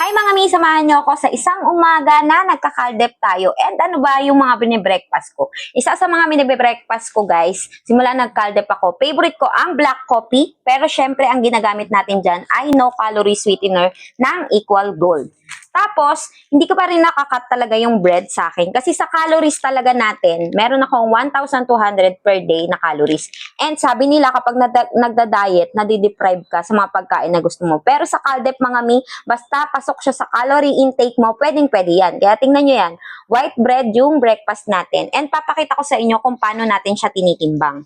Hi mga mi, samahan niyo ako sa isang umaga na nagkakaldep tayo. And ano ba yung mga binibreakfast ko? Isa sa mga binibreakfast ko guys, simula nagkaldep ako, favorite ko ang black coffee. Pero syempre ang ginagamit natin dyan ay no calorie sweetener ng Equal Gold. Tapos, hindi ko pa rin nakakat talaga yung bread sa akin. Kasi sa calories talaga natin, meron akong 1,200 per day na calories. And sabi nila kapag nagda-diet, nadideprive ka sa mga pagkain na gusto mo. Pero sa Caldep mga mi, basta pasok siya sa calorie intake mo, pwedeng-pwede yan. Kaya tingnan nyo yan, white bread yung breakfast natin. And papakita ko sa inyo kung paano natin siya tinitimbang.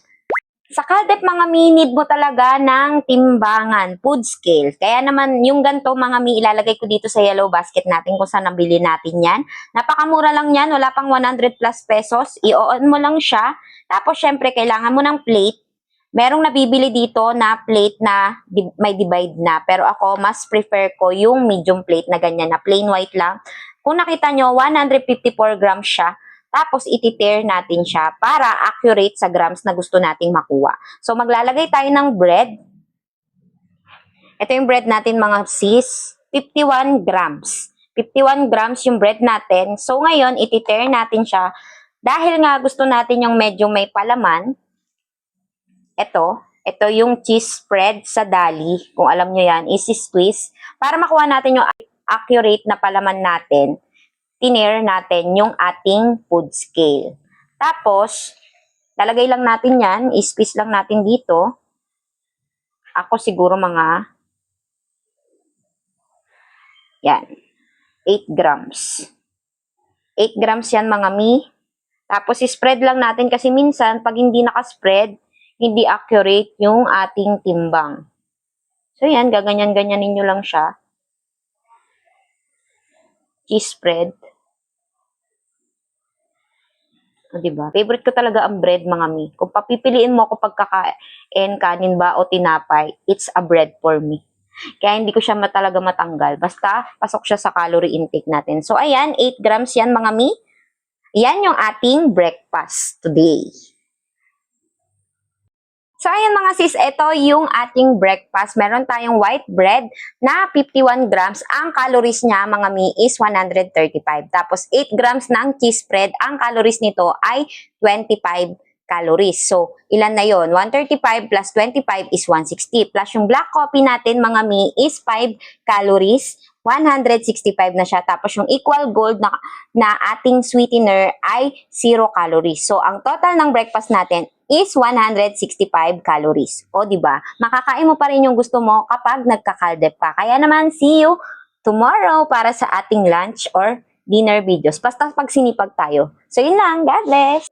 Sa Caldep mga mi, need mo talaga ng timbangan, food scale. Kaya naman yung ganito mga mi, ilalagay ko dito sa yellow basket natin kung saan nabili natin yan. Napakamura lang yan, wala pang 100 plus pesos. I-on mo lang siya. Tapos syempre kailangan mo ng plate. Merong nabibili dito na plate na may divide na. Pero ako, mas prefer ko yung medium plate na ganyan na plain white lang. Kung nakita nyo, 154 grams siya. Tapos, iti-tear natin siya para accurate sa grams na gusto nating makuha. So, maglalagay tayo ng bread. Ito yung bread natin mga sis. 51 grams. 51 grams yung bread natin. So, ngayon, iti-tear natin siya. Dahil nga gusto natin yung medyo may palaman. Ito yung cheese spread sa dali. Kung alam nyo yan, isi-squeeze. Para makuha natin yung accurate na palaman natin, tiner natin yung ating food scale. Tapos, lalagay lang natin yan, i-squeeze lang natin dito. Ako siguro mga, yan, 8 grams. 8 grams yan mga mi. Tapos, i-spread lang natin kasi minsan, pag hindi nakaspread, hindi accurate yung ating timbang. So, yan, gaganyan-ganyanin nyo lang siya. Cheese spread. Diba? Favorite ko talaga ang bread, mga mi. Kung papipiliin mo ako pagkakain, kanin ba o tinapay, it's a bread for me. Kaya hindi ko siya talaga matanggal. Basta, pasok siya sa calorie intake natin. So, ayan, 8 grams yan, mga mi. Yan yung ating breakfast today. So, ayan mga sis, ito yung ating breakfast. Meron tayong white bread na 51 grams. Ang calories niya, mga mi, is 135. Tapos, 8 grams ng cheese spread. Ang calories nito ay 25 calories. So, ilan na yon? 135 plus 25 is 160. Plus yung black coffee natin, mga mi, is 5 calories. 165 na siya. Tapos yung Equal Gold na ating sweetener ay 0 calories. So, ang total ng breakfast natin is 165 calories. O, di ba? Makakain mo pa rin yung gusto mo kapag nagkakaldep ka. Kaya naman, see you tomorrow para sa ating lunch or dinner videos. Basta pag sinipag tayo. So, yun lang. God bless!